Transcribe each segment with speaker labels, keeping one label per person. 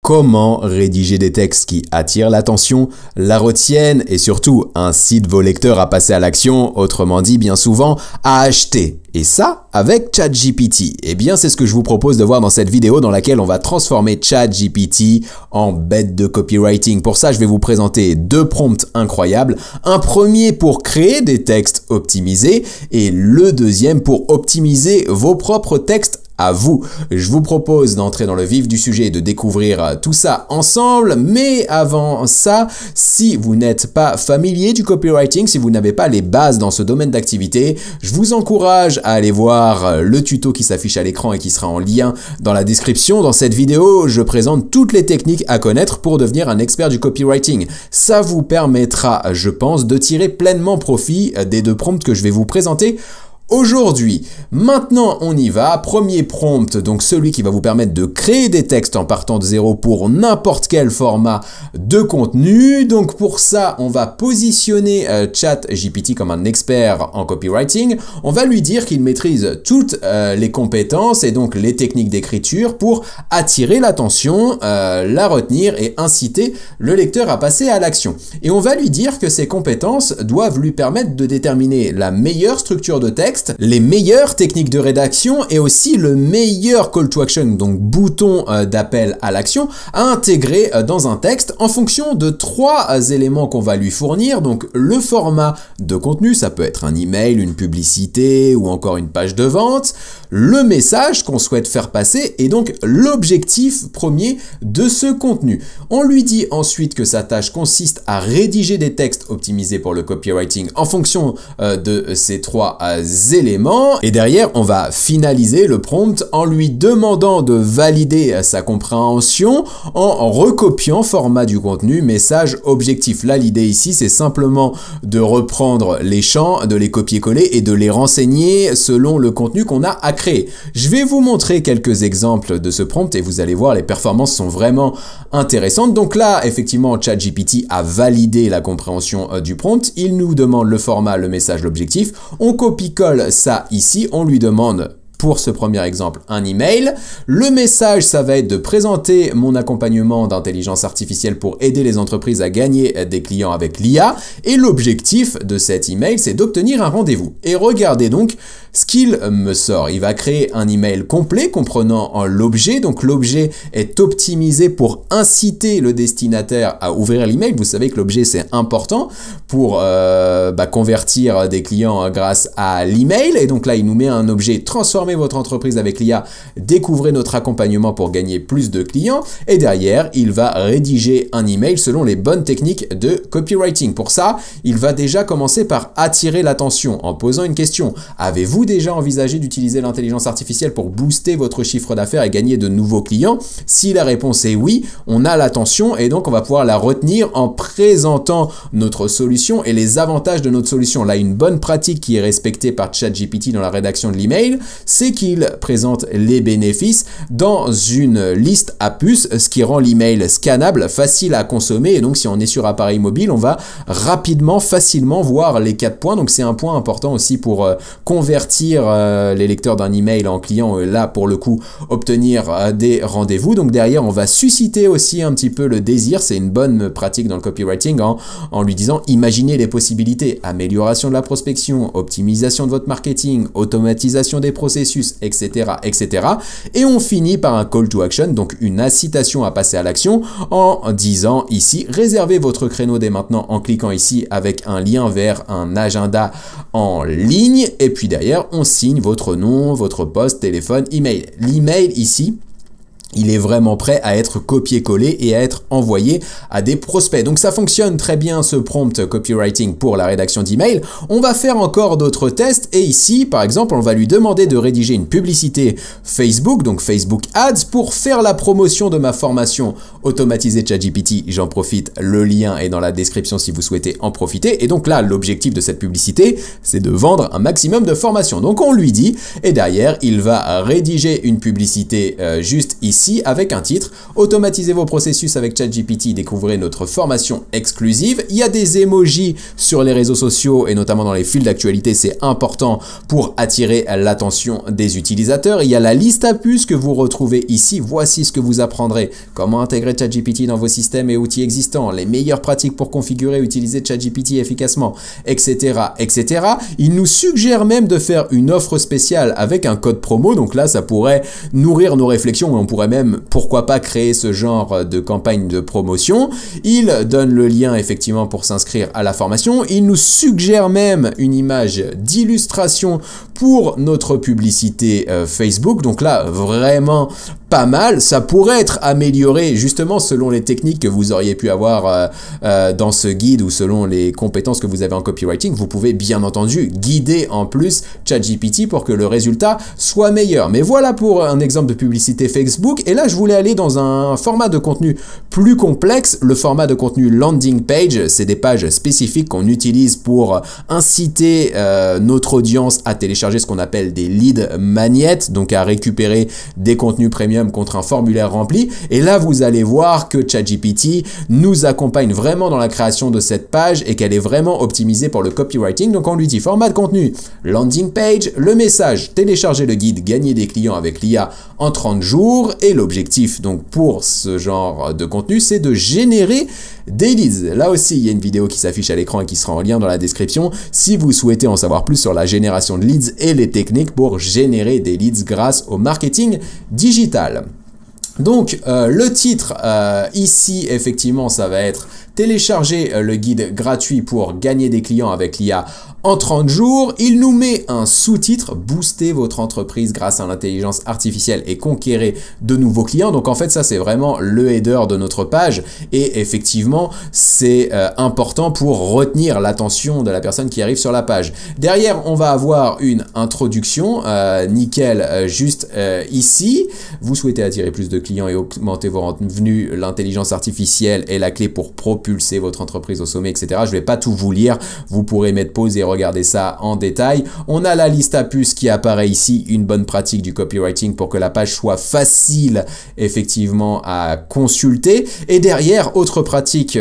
Speaker 1: Comment rédiger des textes qui attirent l'attention, la retiennent et surtout incitent vos lecteurs à passer à l'action, autrement dit bien souvent à acheter. Et ça avec ChatGPT. Eh bien c'est ce que je vous propose de voir dans cette vidéo dans laquelle on va transformer ChatGPT en bête de copywriting. Pour ça je vais vous présenter deux prompts incroyables. Un premier pour créer des textes optimisés et le deuxième pour optimiser vos propres textes à vous. Je vous propose d'entrer dans le vif du sujet et de découvrir tout ça ensemble, mais avant ça, si vous n'êtes pas familier du copywriting, si vous n'avez pas les bases dans ce domaine d'activité, je vous encourage à aller voir le tuto qui s'affiche à l'écran et qui sera en lien dans la description. Dans cette vidéo, je présente toutes les techniques à connaître pour devenir un expert du copywriting. Ça vous permettra, je pense, de tirer pleinement profit des deux prompts que je vais vous présenter aujourd'hui. Maintenant, on y va. Premier prompt, donc celui qui va vous permettre de créer des textes en partant de zéro pour n'importe quel format de contenu. Donc pour ça, on va positionner ChatGPT comme un expert en copywriting. On va lui dire qu'il maîtrise toutes les compétences et donc les techniques d'écriture pour attirer l'attention, la retenir et inciter le lecteur à passer à l'action. Et on va lui dire que ces compétences doivent lui permettre de déterminer la meilleure structure de texte, les meilleures techniques de rédaction et aussi le meilleur call to action, donc bouton d'appel à l'action, à intégrer dans un texte en fonction de trois éléments qu'on va lui fournir. Donc le format de contenu, ça peut être un email, une publicité ou encore une page de vente, le message qu'on souhaite faire passer et donc l'objectif premier de ce contenu. On lui dit ensuite que sa tâche consiste à rédiger des textes optimisés pour le copywriting en fonction de ces trois éléments et derrière on va finaliser le prompt en lui demandant de valider sa compréhension en recopiant format du contenu, message, objectif. Là l'idée ici c'est simplement de reprendre les champs, de les copier-coller et de les renseigner selon le contenu qu'on a à créer. Je vais vous montrer quelques exemples de ce prompt et vous allez voir les performances sont vraiment intéressantes. Donc là effectivement ChatGPT a validé la compréhension du prompt, il nous demande le format, le message, l'objectif, on copie-colle ça ici, on lui demande pour ce premier exemple un email. Le message, ça va être de présenter mon accompagnement d'intelligence artificielle pour aider les entreprises à gagner des clients avec l'IA. Et l'objectif de cet email, c'est d'obtenir un rendez-vous. Et regardez donc ce qu'il me sort. Il va créer un email complet comprenant l'objet. Donc l'objet est optimisé pour inciter le destinataire à ouvrir l'email. Vous savez que l'objet, c'est important pour convertir des clients grâce à l'email. Et donc là, il nous met un objet transformé votre entreprise avec l'IA, découvrez notre accompagnement pour gagner plus de clients et derrière il va rédiger un email selon les bonnes techniques de copywriting. Pour ça, il va déjà commencer par attirer l'attention en posant une question. Avez-vous déjà envisagé d'utiliser l'intelligence artificielle pour booster votre chiffre d'affaires et gagner de nouveaux clients? Si la réponse est oui, on a l'attention et donc on va pouvoir la retenir en présentant notre solution et les avantages de notre solution. Là, une bonne pratique qui est respectée par ChatGPT dans la rédaction de l'email, c'est qu'il présente les bénéfices dans une liste à puces, ce qui rend l'email scannable, facile à consommer. Et donc, si on est sur appareil mobile, on va rapidement, facilement voir les 4 points. Donc, c'est un point important aussi pour convertir les lecteurs d'un email en clients. Là, pour le coup, obtenir des rendez-vous. Donc, derrière, on va susciter aussi un petit peu le désir. C'est une bonne pratique dans le copywriting en lui disant imaginez les possibilités, amélioration de la prospection, optimisation de votre marketing, automatisation des processus, etc., etc. Et on finit par un call to action, donc une incitation à passer à l'action en disant ici, réservez votre créneau dès maintenant en cliquant ici avec un lien vers un agenda en ligne. Et puis derrière, on signe votre nom, votre poste, téléphone, email. L'email ici, il est vraiment prêt à être copié-collé et à être envoyé à des prospects. Donc ça fonctionne très bien ce prompt copywriting pour la rédaction d'email. On va faire encore d'autres tests et ici, par exemple, on va lui demander de rédiger une publicité Facebook, donc Facebook Ads, pour faire la promotion de ma formation automatisée ChatGPT. J'en profite, le lien est dans la description si vous souhaitez en profiter. Et donc là, l'objectif de cette publicité, c'est de vendre un maximum de formations. Donc on lui dit, et derrière, il va rédiger une publicité juste ici ici avec un titre. Automatisez vos processus avec ChatGPT, découvrez notre formation exclusive. Il y a des emojis sur les réseaux sociaux et notamment dans les fils d'actualité, c'est important pour attirer l'attention des utilisateurs. Il y a la liste à puces que vous retrouvez ici. Voici ce que vous apprendrez. Comment intégrer ChatGPT dans vos systèmes et outils existants, les meilleures pratiques pour configurer et utiliser ChatGPT efficacement, etc., etc. Il nous suggère même de faire une offre spéciale avec un code promo. Donc là, ça pourrait nourrir nos réflexions et on pourrait même, pourquoi pas, créer ce genre de campagne de promotion. Il donne le lien effectivement pour s'inscrire à la formation. Il nous suggère même une image d'illustration pour notre publicité Facebook. Donc là, vraiment pas mal. Ça pourrait être amélioré justement selon les techniques que vous auriez pu avoir dans ce guide ou selon les compétences que vous avez en copywriting. Vous pouvez bien entendu guider en plus ChatGPT pour que le résultat soit meilleur. Mais voilà pour un exemple de publicité Facebook. Et là, je voulais aller dans un format de contenu plus complexe, le format de contenu landing page. C'est des pages spécifiques qu'on utilise pour inciter notre audience à télécharger ce qu'on appelle des lead magnets, donc à récupérer des contenus premium contre un formulaire rempli. Et là, vous allez voir que ChatGPT nous accompagne vraiment dans la création de cette page et qu'elle est vraiment optimisée pour le copywriting. Donc on lui dit format de contenu, landing page, le message, télécharger le guide, gagner des clients avec l'IA en 30 jours. Et l'objectif donc pour ce genre de contenu, c'est de générer des leads. Là aussi, il y a une vidéo qui s'affiche à l'écran et qui sera en lien dans la description si vous souhaitez en savoir plus sur la génération de leads et les techniques pour générer des leads grâce au marketing digital. Donc le titre ici effectivement ça va être télécharger le guide gratuit pour gagner des clients avec l'IA en 30 jours. Il nous met un sous-titre, booster votre entreprise grâce à l'intelligence artificielle et conquérir de nouveaux clients. Donc en fait ça c'est vraiment le header de notre page et effectivement c'est important pour retenir l'attention de la personne qui arrive sur la page. Derrière on va avoir une introduction nickel juste ici. Vous souhaitez attirer plus de clients et augmenter vos revenus, l'intelligence artificielle est la clé pour propulser votre entreprise au sommet, etc. Je vais pas tout vous lire, vous pourrez mettre pause et regarder ça en détail. On a la liste à puces qui apparaît ici, une bonne pratique du copywriting pour que la page soit facile effectivement à consulter. Et derrière, autre pratique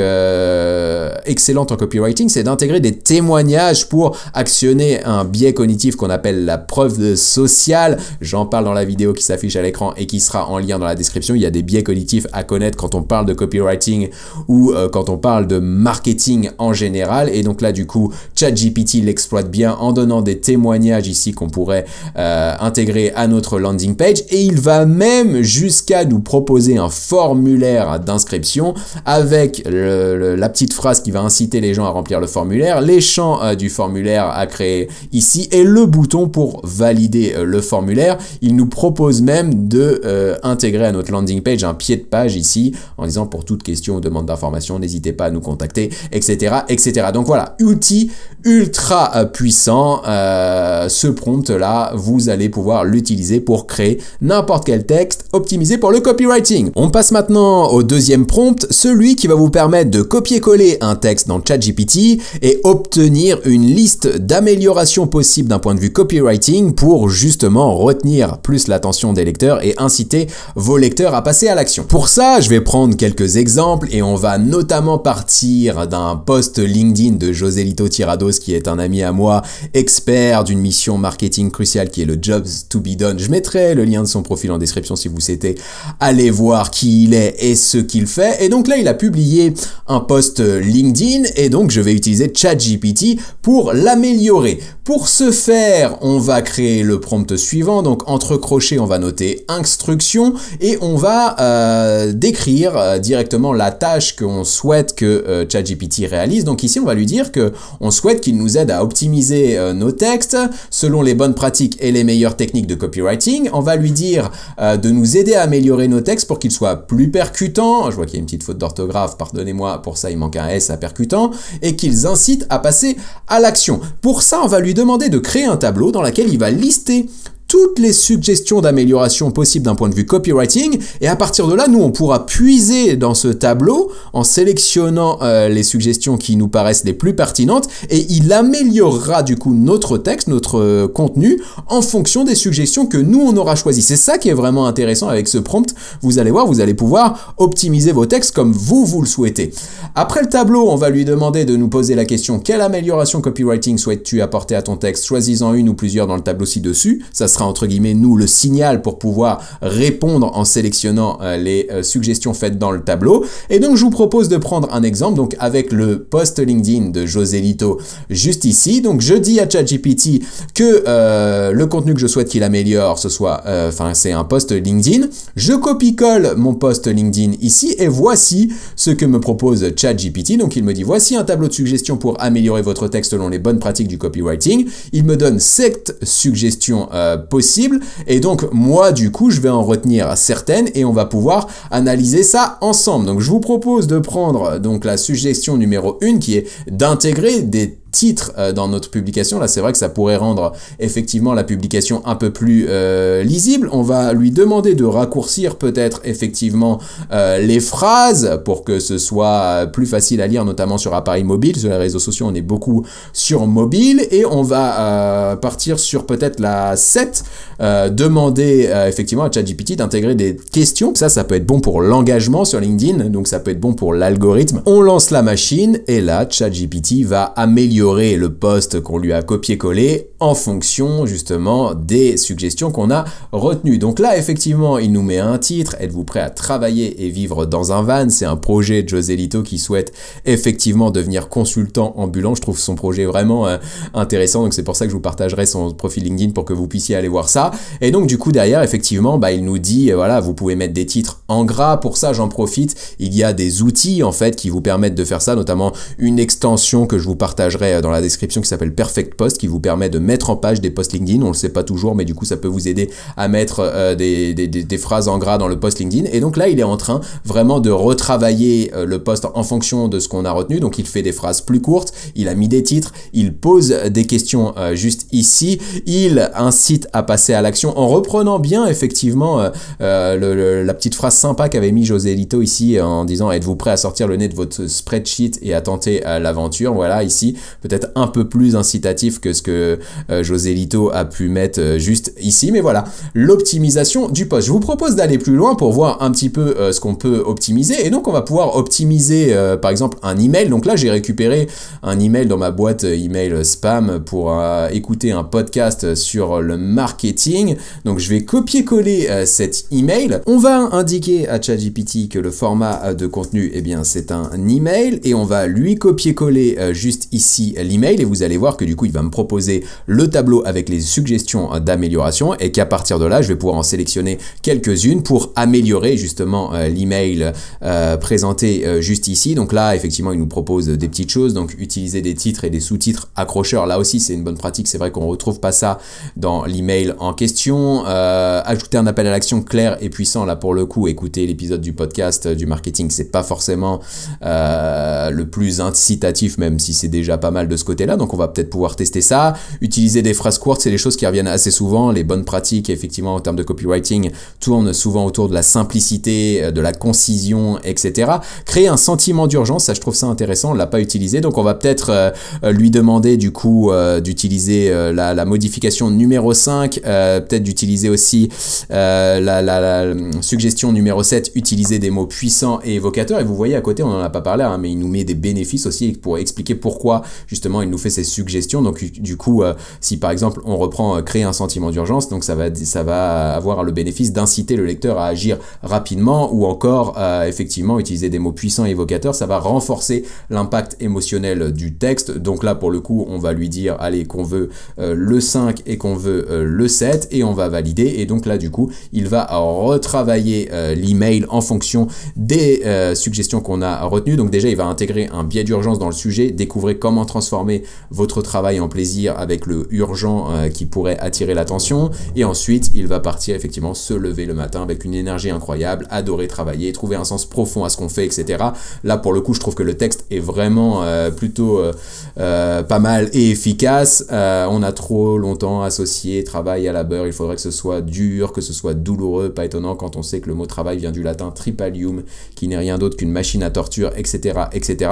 Speaker 1: excellente en copywriting, c'est d'intégrer des témoignages pour actionner un biais cognitif qu'on appelle la preuve sociale. J'en parle dans la vidéo qui s'affiche à l'écran et qui sera en lien dans la description. Il y a des biais cognitifs à connaître quand on parle de copywriting ou quand on parle de marketing en général. Et donc là, du coup, ChatGPT l'exploite bien en donnant des témoignages ici qu'on pourrait intégrer à notre landing page. Et il va même jusqu'à nous proposer un formulaire d'inscription avec la petite phrase qui va inciter les gens à remplir le formulaire, les champs du formulaire à créer ici et le bouton pour valider le formulaire. Il nous propose même de intégrer à notre landing page un pied de page ici en disant pour toute question ou demande d'information, n'hésitez pas à nous contacter, etc., etc. Donc voilà, outil ultra puissant. Ce prompt là, vous allez pouvoir l'utiliser pour créer n'importe quel texte optimisé pour le copywriting. On passe maintenant au deuxième prompt, celui qui va vous permettre de copier-coller un texte dans ChatGPT et obtenir une liste d'améliorations possibles d'un point de vue copywriting pour justement retenir plus l'attention des lecteurs et inciter vos lecteurs à passer à l'action. Pour ça, je vais prendre quelques exemples et on va notamment partir d'un post LinkedIn de Joselito Tirados qui est un ami à moi, expert d'une mission marketing cruciale qui est le Jobs to be done. Je mettrai le lien de son profil en description si vous souhaitez aller voir qui il est et ce qu'il fait. Et donc là, il a publié un post LinkedIn et donc je vais utiliser ChatGPT pour l'améliorer. Pour ce faire, on va créer le prompt suivant. Donc entre crochets, on va noter instruction et on va décrire directement la tâche qu'on souhaite que ChatGPT réalise. Donc ici, on va lui dire que on souhaite qu'il nous aide à optimiser nos textes selon les bonnes pratiques et les meilleures techniques de copywriting. On va lui dire de nous aider à améliorer nos textes pour qu'ils soient plus percutants. Je vois qu'il y a une petite faute d'orthographe, pardonnez-moi, pour ça il manque un S à percutant, et qu'ils incitent à passer à l'action. Pour ça, on va lui demander de créer un tableau dans lequel il va lister toutes les suggestions d'amélioration possibles d'un point de vue copywriting, et à partir de là, nous, on pourra puiser dans ce tableau en sélectionnant les suggestions qui nous paraissent les plus pertinentes, et il améliorera du coup notre texte, notre contenu, en fonction des suggestions que nous, on aura choisies. C'est ça qui est vraiment intéressant avec ce prompt. Vous allez voir, vous allez pouvoir optimiser vos textes comme vous le souhaitez. Après le tableau, on va lui demander de nous poser la question: quelle amélioration copywriting souhaites-tu apporter à ton texte? Choisis-en une ou plusieurs dans le tableau ci-dessus. Ça sera entre guillemets nous le signal pour pouvoir répondre en sélectionnant les suggestions faites dans le tableau. Et donc je vous propose de prendre un exemple, donc avec le post LinkedIn de José Lito juste ici. Donc je dis à ChatGPT que le contenu que je souhaite qu'il améliore, c'est un post LinkedIn. Je copie-colle mon post LinkedIn ici et voici ce que me propose ChatGPT. Donc il me dit: voici un tableau de suggestions pour améliorer votre texte selon les bonnes pratiques du copywriting. Il me donne 7 suggestions possibles et donc moi du coup je vais en retenir certaines et on va pouvoir analyser ça ensemble. Donc je vous propose de prendre donc la suggestion numéro 1 qui est d'intégrer des titres dans notre publication. Là, c'est vrai que ça pourrait rendre effectivement la publication un peu plus lisible. On va lui demander de raccourcir peut-être effectivement les phrases pour que ce soit plus facile à lire, notamment sur appareil mobile. Sur les réseaux sociaux, on est beaucoup sur mobile et on va partir sur peut-être la 7, demander effectivement à ChatGPT d'intégrer des questions. Ça peut être bon pour l'engagement sur LinkedIn, donc ça peut être bon pour l'algorithme. On lance la machine et là, ChatGPT va améliorer le post qu'on lui a copié-collé en fonction justement des suggestions qu'on a retenues. Donc là, effectivement, il nous met un titre: êtes-vous prêt à travailler et vivre dans un van? C'est un projet de José Lito qui souhaite effectivement devenir consultant ambulant. Je trouve son projet vraiment intéressant, donc c'est pour ça que je vous partagerai son profil LinkedIn pour que vous puissiez aller voir ça. Et donc du coup derrière, effectivement, il nous dit voilà, vous pouvez mettre des titres en gras. Pour ça, j'en profite, il y a des outils en fait qui vous permettent de faire ça, notamment une extension que je vous partagerai dans la description qui s'appelle Perfect Post, qui vous permet de mettre en page des posts LinkedIn. On le sait pas toujours, mais du coup ça peut vous aider à mettre des phrases en gras dans le post LinkedIn. Et donc là, il est en train vraiment de retravailler le post en fonction de ce qu'on a retenu. Donc il fait des phrases plus courtes, il a mis des titres, il pose des questions juste ici, il incite à passer à l'action en reprenant bien effectivement la petite phrase sympa qu'avait mis José Lito ici en disant: êtes-vous prêt à sortir le nez de votre spreadsheet et à tenter l'aventure? Voilà, ici peut-être un peu plus incitatif que ce que José Lito a pu mettre juste ici, mais voilà, l'optimisation du post. Je vous propose d'aller plus loin pour voir un petit peu ce qu'on peut optimiser, et donc on va pouvoir optimiser par exemple un email. Donc là, j'ai récupéré un email dans ma boîte email spam pour écouter un podcast sur le marketing. Donc je vais copier-coller cet email. On va indiquer à ChatGPT que le format de contenu, eh bien, c'est un email, et on va lui copier-coller juste ici l'email, et vous allez voir que du coup il va me proposer le tableau avec les suggestions d'amélioration, et qu'à partir de là je vais pouvoir en sélectionner quelques-unes pour améliorer justement l'email présenté juste ici. Donc là effectivement il nous propose des petites choses, donc utiliser des titres et des sous-titres accrocheurs. Là aussi c'est une bonne pratique, c'est vrai qu'on retrouve pas ça dans l'email en question. Ajouter un appel à l'action clair et puissant. Là pour le coup, écouter l'épisode du podcast du marketing, c'est pas forcément le plus incitatif, même si c'est déjà pas mal de ce côté-là, donc on va peut-être pouvoir tester ça. Utiliser des phrases courtes, c'est des choses qui reviennent assez souvent. Les bonnes pratiques, effectivement, en termes de copywriting, tournent souvent autour de la simplicité, de la concision, etc. Créer un sentiment d'urgence, ça je trouve ça intéressant, on l'a pas utilisé, donc on va peut-être lui demander du coup d'utiliser la modification numéro 5, peut-être d'utiliser aussi la suggestion numéro 7, utiliser des mots puissants et évocateurs. Et vous voyez à côté, on n'en a pas parlé, hein, mais il nous met des bénéfices aussi pour expliquer pourquoi justement il nous fait ces suggestions. Donc du coup, si par exemple on reprend créer un sentiment d'urgence, donc ça va avoir le bénéfice d'inciter le lecteur à agir rapidement, ou encore effectivement utiliser des mots puissants et évocateurs, ça va renforcer l'impact émotionnel du texte. Donc là pour le coup on va lui dire allez qu'on veut le 5 et qu'on veut le 7, et on va valider, et donc là du coup il va retravailler l'email en fonction des suggestions qu'on a retenues. Donc déjà il va intégrer un biais d'urgence dans le sujet, découvrez comment transformer votre travail en plaisir avec le le urgent qui pourrait attirer l'attention, et ensuite il va partir effectivement se lever le matin avec une énergie incroyable, adorer travailler, trouver un sens profond à ce qu'on fait, etc. Là pour le coup je trouve que le texte est vraiment plutôt pas mal et efficace. On a trop longtemps associé travail à labeur, il faudrait que ce soit dur, que ce soit douloureux, pas étonnant quand on sait que le mot travail vient du latin tripalium, qui n'est rien d'autre qu'une machine à torture, etc., etc.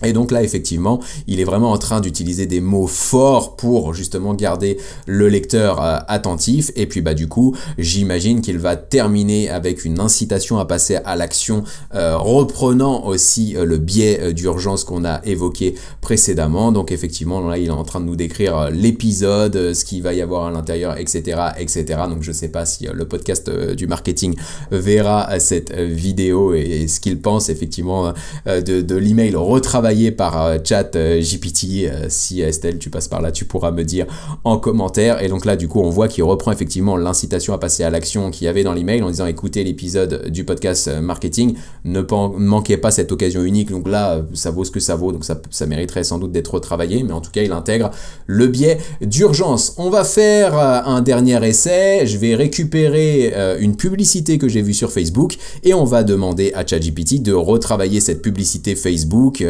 Speaker 1: Et donc là, effectivement, il est vraiment en train d'utiliser des mots forts pour justement garder le lecteur attentif. Et puis bah du coup, j'imagine qu'il va terminer avec une incitation à passer à l'action, reprenant aussi le biais d'urgence qu'on a évoqué précédemment. Donc effectivement, là, il est en train de nous décrire l'épisode, ce qu'il va y avoir à l'intérieur, etc., etc. Donc je sais pas si le podcast du marketing verra cette vidéo et ce qu'il pense effectivement de l'email retravaillé par ChatGPT. Si Estelle tu passes par là, tu pourras me dire en commentaire. Et donc là du coup on voit qu'il reprend effectivement l'incitation à passer à l'action qu'il y avait dans l'email en disant écoutez l'épisode du podcast marketing, ne manquez pas cette occasion unique. Donc là ça vaut ce que ça vaut, donc ça mériterait sans doute d'être retravaillé, mais en tout cas il intègre le biais d'urgence. On va faire un dernier essai, je vais récupérer une publicité que j'ai vue sur Facebook et on va demander à ChatGPT de retravailler cette publicité Facebook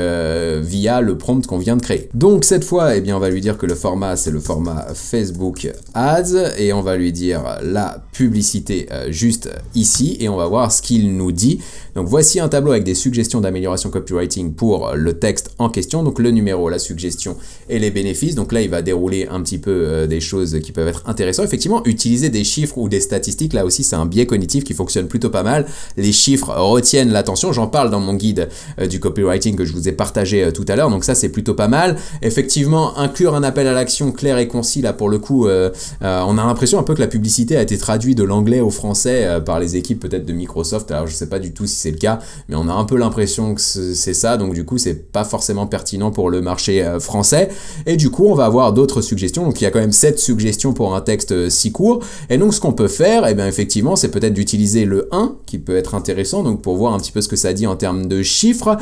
Speaker 1: via le prompt qu'on vient de créer. Donc cette fois, eh bien, on va lui dire que le format, c'est le format Facebook Ads et on va lui dire la publicité juste ici et on va voir ce qu'il nous dit. Donc voici un tableau avec des suggestions d'amélioration copywriting pour le texte en question, donc le numéro, la suggestion et les bénéfices. Donc là, il va dérouler un petit peu des choses qui peuvent être intéressantes. Effectivement, utiliser des chiffres ou des statistiques, là aussi, c'est un biais cognitif qui fonctionne plutôt pas mal. Les chiffres retiennent l'attention. J'en parle dans mon guide du copywriting que je vous ai partagé tout à l'heure, donc ça c'est plutôt pas mal. Effectivement, inclure un appel à l'action clair et concis, là pour le coup, on a l'impression un peu que la publicité a été traduite de l'anglais au français par les équipes peut-être de Microsoft. Alors je sais pas du tout si c'est le cas, mais on a un peu l'impression que c'est ça, donc du coup c'est pas forcément pertinent pour le marché français. Et du coup on va avoir d'autres suggestions, donc il y a quand même 7 suggestions pour un texte si court. Et donc ce qu'on peut faire, et bien effectivement, c'est peut-être d'utiliser le 1 qui peut être intéressant, donc pour voir un petit peu ce que ça dit en termes de chiffres.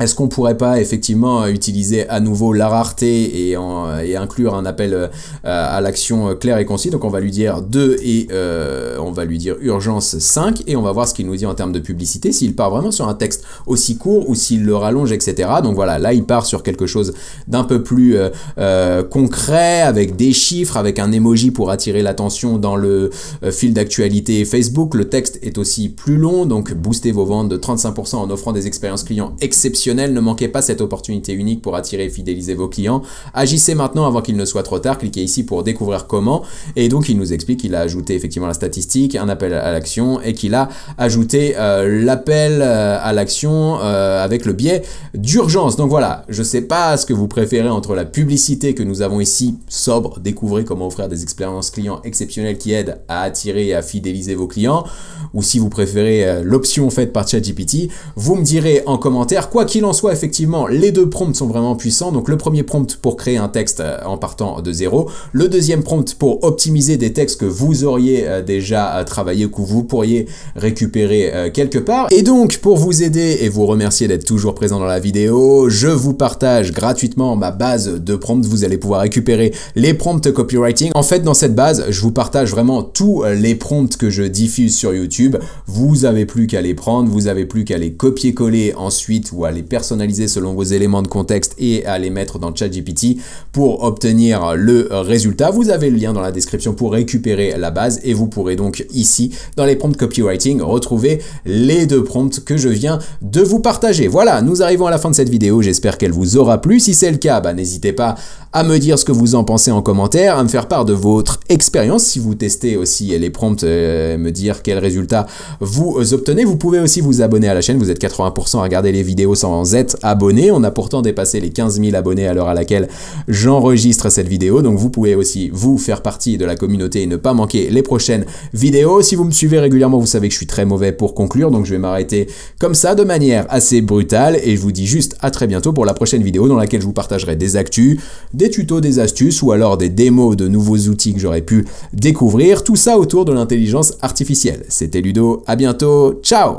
Speaker 1: Est-ce qu'on pourrait pas effectivement utiliser à nouveau la rareté et inclure un appel à l'action clair et concis? Donc on va lui dire 2 et on va lui dire urgence 5 et on va voir ce qu'il nous dit en termes de publicité, s'il part vraiment sur un texte aussi court ou s'il le rallonge, etc. Donc voilà, là il part sur quelque chose d'un peu plus concret, avec des chiffres, avec un emoji pour attirer l'attention dans le fil d'actualité Facebook. Le texte est aussi plus long, donc boostez vos ventes de 35% en offrant des expériences clients exceptionnelles. Ne manquez pas cette opportunité unique pour attirer et fidéliser vos clients. Agissez maintenant avant qu'il ne soit trop tard. Cliquez ici pour découvrir comment. Et donc, il nous explique qu'il a ajouté effectivement la statistique, un appel à l'action et qu'il a ajouté l'appel à l'action avec le biais d'urgence. Donc voilà, je ne sais pas ce que vous préférez entre la publicité que nous avons ici, sobre, découvrez comment offrir des expériences clients exceptionnelles qui aident à attirer et à fidéliser vos clients, ou si vous préférez l'option faite par ChatGPT. Vous me direz en commentaire. Quoi qu'il en soit, effectivement, les deux prompts sont vraiment puissants. Donc le premier prompt pour créer un texte en partant de zéro. Le deuxième prompt pour optimiser des textes que vous auriez déjà travaillé ou que vous pourriez récupérer quelque part. Et donc, pour vous aider et vous remercier d'être toujours présent dans la vidéo, je vous partage gratuitement ma base de prompts. Vous allez pouvoir récupérer les prompts copywriting. En fait, dans cette base, je vous partage vraiment tous les prompts que je diffuse sur YouTube. Vous n'avez plus qu'à les prendre, vous n'avez plus qu'à les copier-coller ensuite ou à les personnaliser selon vos éléments de contexte et à les mettre dans ChatGPT pour obtenir le résultat. Vous avez le lien dans la description pour récupérer la base et vous pourrez donc ici, dans les prompts copywriting, retrouver les deux prompts que je viens de vous partager. Voilà, nous arrivons à la fin de cette vidéo. J'espère qu'elle vous aura plu. Si c'est le cas, n'hésitez pas à me dire ce que vous en pensez en commentaire, à me faire part de votre expérience. Si vous testez aussi les prompts, me dire quels résultats vous obtenez. Vous pouvez aussi vous abonner à la chaîne. Vous êtes 80% à regarder les vidéos sans être abonné. On a pourtant dépassé les 15 000 abonnés à l'heure à laquelle j'enregistre cette vidéo. Donc vous pouvez aussi vous faire partie de la communauté et ne pas manquer les prochaines vidéos. Si vous me suivez régulièrement, vous savez que je suis très mauvais pour conclure. Donc je vais m'arrêter comme ça de manière assez brutale. Et je vous dis juste à très bientôt pour la prochaine vidéo dans laquelle je vous partagerai des actus, des tutos, des astuces ou alors des démos de nouveaux outils que j'aurais pu découvrir. Tout ça autour de l'intelligence artificielle. C'était Ludo. À bientôt. Ciao!